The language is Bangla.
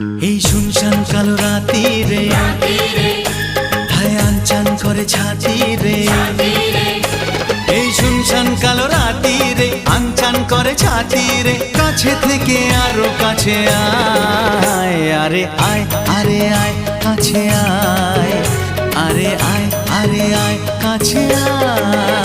এই শুনশান কালো রাতি রে হায় আনচান করে ছাতি রে। এই শুনশান কালো রাতি রে আনচান করে ছাতি রে। কাছে থেকে আরো কাছে আয়, আরে আয় আরে আয় কাছে আয়, আরে আয় আরে আয় কাছে আয়।